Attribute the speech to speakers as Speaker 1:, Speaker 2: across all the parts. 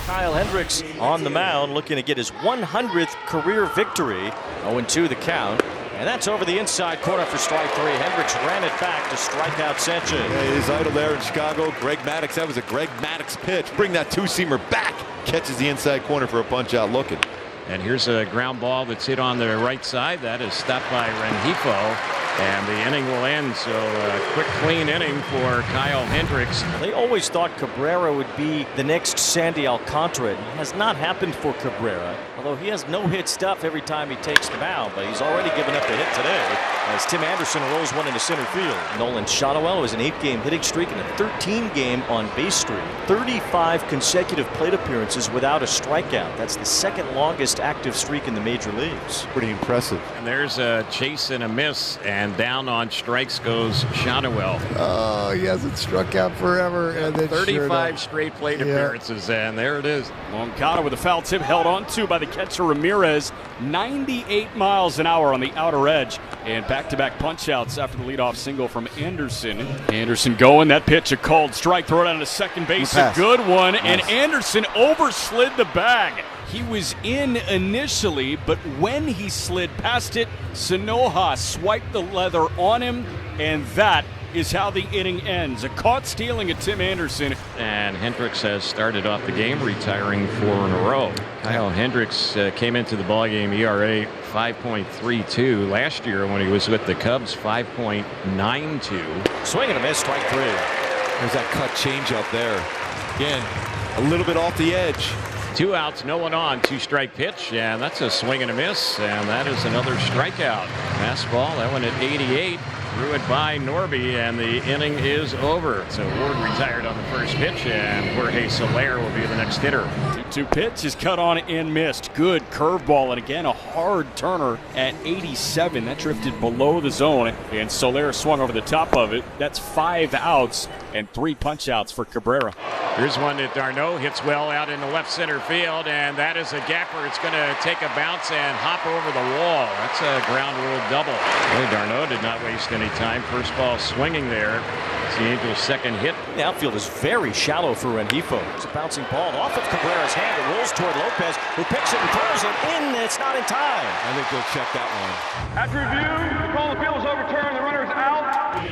Speaker 1: Kyle Hendricks on the mound looking to get his 100th career victory. 0-2 the count. And that's over the inside corner for strike three. Hendricks ran it back to strike out Sanchez.
Speaker 2: Yeah, his idol there in Chicago, Greg Maddux. That was a Greg Maddux pitch. Bring that two-seamer back. Catches the inside corner for a punch-out looking.
Speaker 3: And here's a ground ball that's hit on the right side. That is stopped by Rengifo. And the inning will end. So a quick, clean inning for Kyle Hendricks.
Speaker 1: They always thought Cabrera would be the next Sandy Alcantara. It has not happened for Cabrera, although he has no-hit stuff every time he takes the mound. But he's already given up a hit today as Tim Anderson rolls one into center field. Nolan Shotwell was an 8-game hitting streak and a 13-game on-base streak. 35 consecutive plate appearances without a strikeout. That's the second longest active streak in the major leagues.
Speaker 2: Pretty impressive.
Speaker 3: And there's a chase and a miss, and down on strikes goes Shotwell.
Speaker 4: Oh, he hasn't struck out forever. And
Speaker 3: 35 straight plate appearances, and there it is.
Speaker 5: Moncada with a foul tip held on to by the catcher Ramirez. 98 miles an hour on the outer edge, and back-to-back punch-outs after the leadoff single from Anderson. Anderson going, that pitch a called strike, throw it out to second base, a good one, and Anderson overslid the bag. He was in initially, but when he slid past it, Sanoja swiped the leather on him, and that is how the inning ends. A caught stealing at Tim Anderson.
Speaker 3: And Hendricks has started off the game, retiring 4 in a row. Kyle Hendricks came into the ballgame ERA 5.32. Last year when he was with the Cubs, 5.92.
Speaker 1: Swing and a miss, strike three.
Speaker 2: There's that cut changeup there. Again, a little bit off the edge.
Speaker 3: 2 outs, no one on, 2-strike pitch, and that's a swing and a miss, and that is another strikeout. Fastball, that one at 88. Threw it by Norby, and the inning is over. So Ward retired on the first pitch, and Jorge Soler will be the next hitter.
Speaker 5: 2-2 pitch is cut on and missed. Good curveball, and again a hard turner at 87. That drifted below the zone, and Soler swung over the top of it. That's 5 outs and 3 punch-outs for Cabrera.
Speaker 3: Here's one that d'Arnaud hits well out in the left center field, and that is a gapper. It's going to take a bounce and hop over the wall. That's a ground rule double. Really, d'Arnaud did not waste any time. First ball swinging there. It's the Angels' second hit.
Speaker 1: The outfield is very shallow for Rengifo. It's a bouncing ball off of Cabrera's hand. It rolls toward Lopez, who picks it and throws it in. It's not in time.
Speaker 2: I think they'll check that one.
Speaker 6: After review, the call of the field is overturned. The runner is out.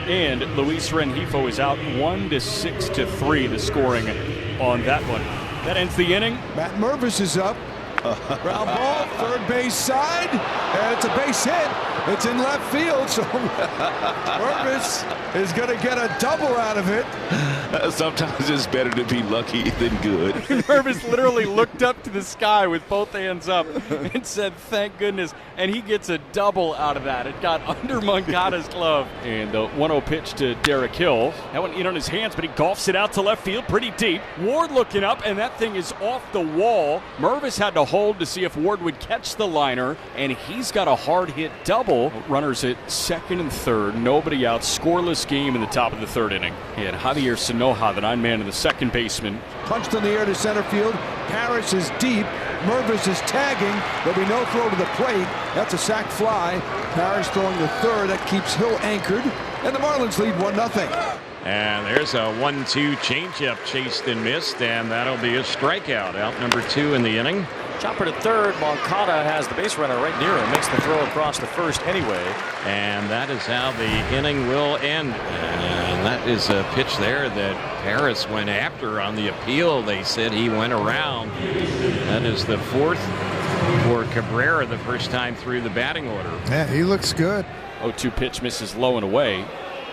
Speaker 5: And Luis Rengifo is out 1-6-3, the scoring on that one. That ends the inning.
Speaker 4: Matt Mervis is up. Ground ball, third base side, and it's a base hit. It's in left field, so Mervis is going to get a double out of it.
Speaker 2: Sometimes it's better to be lucky than good.
Speaker 5: Mervis literally looked up to the sky with both hands up and said, thank goodness, and he gets a double out of that. It got under Moncada's glove. And the 1-0 pitch to Derek Hill. That one in on his hands, but he golfs it out to left field pretty deep. Ward looking up, and that thing is off the wall. Mervis had to hold to see if Ward would catch the liner, and he's got a hard hit double. Runners at second and third, nobody out, scoreless game in the top of the third inning. And Javier Sanoja, the 9-man, and the second baseman.
Speaker 4: Punched in the air to center field. Parrish is deep. Mervis is tagging. There'll be no throw to the plate. That's a sac fly. Parrish throwing the third. That keeps Hill anchored. And the Marlins lead 1-0.
Speaker 3: And there's a 1-2 changeup chased and missed, and that'll be a strikeout. Out number 2 in the inning.
Speaker 1: Chopper to third. Moncada has the base runner right near him. Makes the throw across the first anyway.
Speaker 3: And that is how the inning will end. And that is a pitch there that Paris went after on the appeal. They said he went around. That is the 4th for Cabrera, the first time through the batting order.
Speaker 4: Yeah, he looks good.
Speaker 5: 0-2 pitch misses low and away.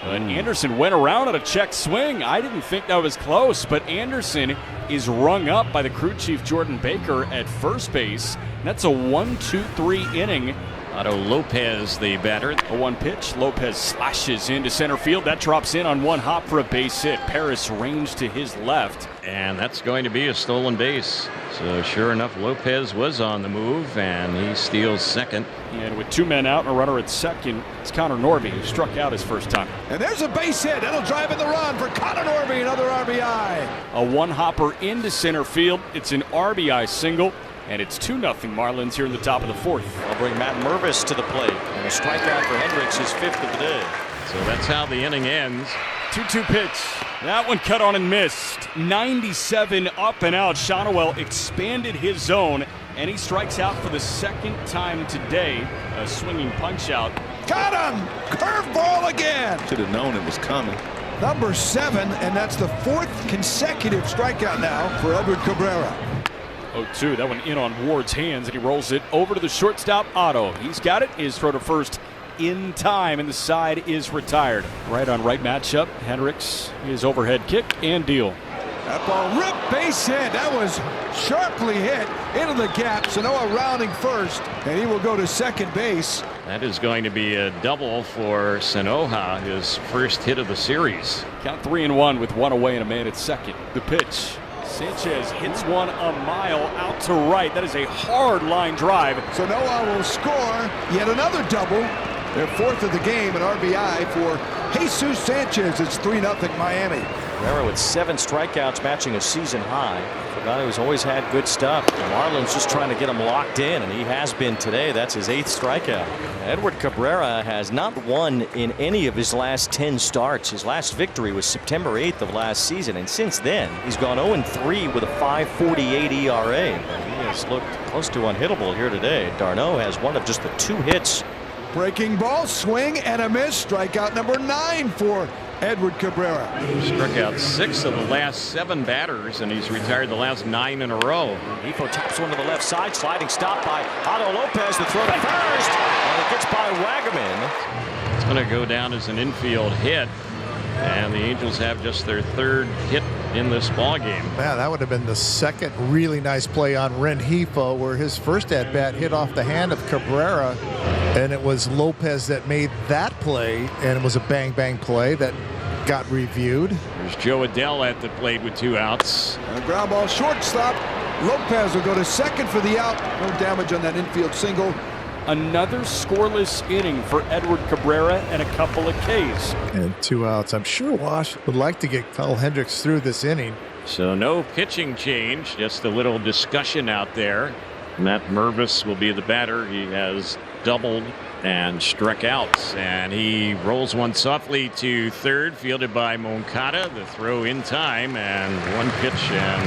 Speaker 5: Anderson went around on a check swing. I didn't think that was close, but Anderson is rung up by the crew chief Jordan Baker at first base. That's a 1-2-3 inning.
Speaker 3: Otto Lopez, the batter.
Speaker 5: A 1 pitch. Lopez slashes into center field. That drops in on one hop for a base hit. Paris range to his left.
Speaker 3: And that's going to be a stolen base. So sure enough, Lopez was on the move, and he steals second.
Speaker 5: And with 2 men out and a runner at second, it's Connor Norby, who struck out his first time.
Speaker 4: And there's a base hit. That'll drive in the run for Connor Norby, another RBI.
Speaker 5: A 1-hopper into center field. It's an RBI single. And it's 2-0 Marlins here in the top of the 4th.
Speaker 1: I'll bring Matt Mervis to the plate. And a strikeout for Hendricks, his 5th of the day.
Speaker 3: So that's how the inning ends.
Speaker 5: 2-2 pitch. That one cut on and missed. 97 up and out. Shonowell expanded his zone, and he strikes out for the second time today. A swinging punch out.
Speaker 4: Got him! Curveball again!
Speaker 2: Should have known it was coming.
Speaker 4: Number 7, and that's the 4th consecutive strikeout now for Edward Cabrera.
Speaker 5: 0-2. That one in on Ward's hands, and he rolls it over to the shortstop, Otto. He's got it. His throw to first in time, and the side is retired. Right on right matchup. Hendricks, his overhead kick and deal.
Speaker 4: That ball ripped, base hit. That was sharply hit into the gap. Sanoa rounding first, and he will go to second base.
Speaker 3: That is going to be a double for Sanoa, his first hit of the series.
Speaker 5: Count 3-1 with one away and a man at second. The pitch. Sanchez hits one a mile out to right. That is a hard line drive.
Speaker 4: Sanoa will score yet another double. Their 4th of the game, an RBI for Jesus Sanchez. It's 3-0 Miami.
Speaker 1: Cabrera with 7 strikeouts, matching a season high. For a guy who's always had good stuff. The Marlins just trying to get him locked in, and he has been today. That's his 8th strikeout. Edward Cabrera has not won in any of his last 10 starts. His last victory was September 8th of last season, and since then he's gone 0-3 with a 5.48 ERA. He has looked close to unhittable here today. d'Arnaud has one of just the 2 hits.
Speaker 4: Breaking ball, swing and a miss. Strikeout number 9 for Edward Cabrera.
Speaker 3: Struck out 6 of the last 7 batters, and he's retired the last 9 in a row.
Speaker 1: Ifo taps one to the left side, sliding stop by Otto Lopez. The throw to first, and it gets by Wagaman.
Speaker 3: It's going to go down as an infield hit, and the Angels have just their 3rd hit in this ball game.
Speaker 7: Man, that would have been the second really nice play on Rengifo, where his first at bat hit off the hand of Cabrera, and it was Lopez that made that play, and it was a bang bang play that got reviewed.
Speaker 3: There's Joe Adell at the plate with 2 outs.
Speaker 4: And a ground ball shortstop. Lopez will go to second for the out. No damage on that infield single.
Speaker 5: Another scoreless inning for Edward Cabrera and a couple of Ks.
Speaker 7: And 2 outs. I'm sure Wash would like to get Kyle Hendricks through this inning.
Speaker 3: So no pitching change, just a little discussion out there. Matt Mervis will be the batter. He has doubled and struck out, and he rolls one softly to third, fielded by Moncada. The throw in time, and 1 pitch, and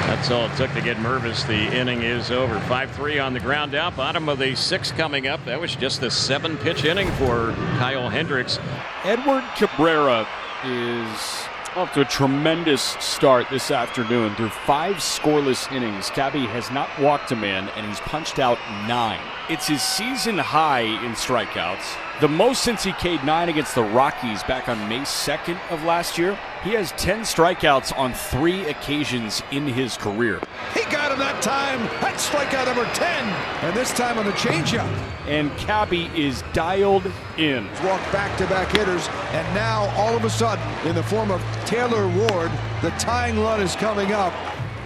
Speaker 3: that's all it took to get Mervis. The inning is over. 5-3 on the ground out. Bottom of the 6th coming up. That was just a 7-pitch inning for Kyle Hendricks.
Speaker 5: Edward Cabrera is off to a tremendous start this afternoon. Through 5 scoreless innings, Cabby has not walked a man, and he's punched out 9. It's his season high in strikeouts, the most since he K'd 9 against the Rockies back on May 2nd of last year. He has 10 strikeouts on 3 occasions in his career.
Speaker 4: He got him that time. That's strikeout number 10. And this time on the changeup.
Speaker 5: And Cabby is dialed in.
Speaker 4: Walk back-to-back hitters, and now all of a sudden, in the form of Taylor Ward, the tying run is coming up.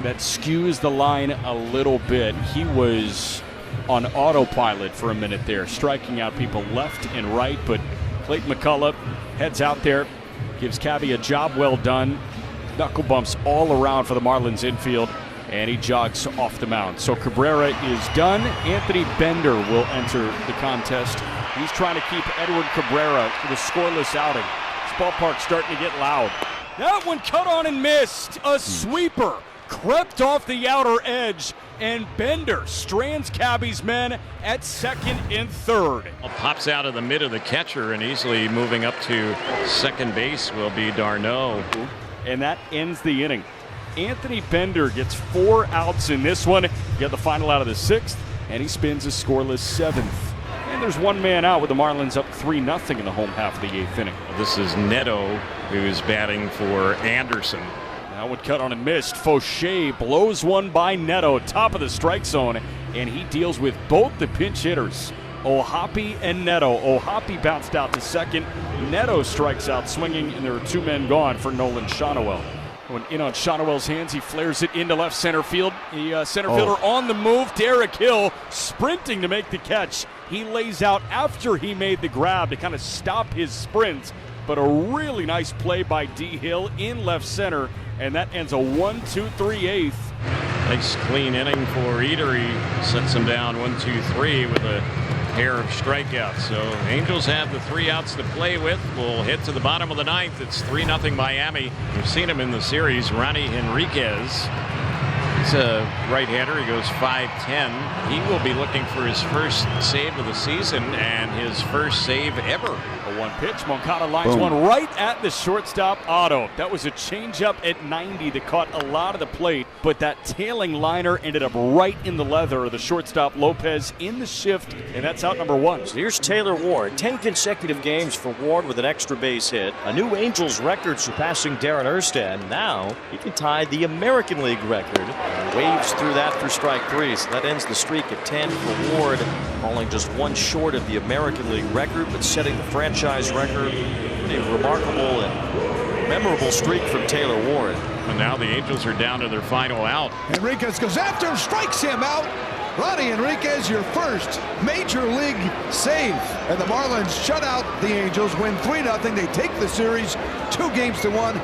Speaker 5: That skews the line a little bit. He was on autopilot for a minute there, striking out people left and right, but Clayton McCullough heads out there, gives Cabby a job well done. Knuckle bumps all around for the Marlins infield, and he jogs off the mound. So Cabrera is done. Anthony Bender will enter the contest. He's trying to keep Edward Cabrera with a scoreless outing. This ballpark's starting to get loud. That one cut on and missed. A sweeper crept off the outer edge, and Bender strands Cabby's men at second and third.
Speaker 3: Pops out of the mid of the catcher, and easily moving up to second base will be d'Arnaud.
Speaker 5: And that ends the inning. Anthony Bender gets 4 outs in this one. Get the final out of the 6th, and he spins a scoreless 7th. And there's 1 man out with the Marlins up 3-0 in the home half of the 8th inning.
Speaker 3: This is Neto, who's batting for Anderson.
Speaker 5: That one cut on and missed. Fauché blows one by Neto, top of the strike zone, and he deals with both the pinch hitters, O'Hoppe and Neto. O'Hoppe bounced out to second. Neto strikes out swinging, and there are 2 men gone for Nolan Shonowell. When in on Shonowell's hands, he flares it into left center field. The center fielder on the move, Derek Hill, sprinting to make the catch. He lays out after he made the grab to kind of stop his sprint, but a really nice play by D. Hill in left center, and that ends a 1-2-3 8th.
Speaker 3: Nice clean inning for Eder. He sets him down 1-2-3 with a pair of strikeouts. So Angels have the 3 outs to play with. We'll hit to the bottom of the 9th. It's 3-0 Miami. We've seen him in the series. Ronnie Henriquez. He's a right-hander. He goes 5'10". He will be looking for his first save of the season and his first save ever.
Speaker 5: A 1 pitch. Moncada lines one right at the shortstop Otto. That was a changeup at 90 that caught a lot of the plate, but that tailing liner ended up right in the leather of the shortstop Lopez in the shift, and that's out number 1.
Speaker 1: So here's Taylor Ward. 10 consecutive games for Ward with an extra base hit. A new Angels record surpassing Darren Erstad. Now he can tie the American League record. Waves through that for strike 3. So that ends the streak at 10 for Ward. Falling just 1 short of the American League record, but setting the franchise record. A remarkable and memorable streak from Taylor Ward.
Speaker 3: And now the Angels are down to their final out.
Speaker 4: Henriquez goes after him, strikes him out. Ronnie Henriquez, your first major league save. And the Marlins shut out the Angels, win 3-0. They take the series 2-1.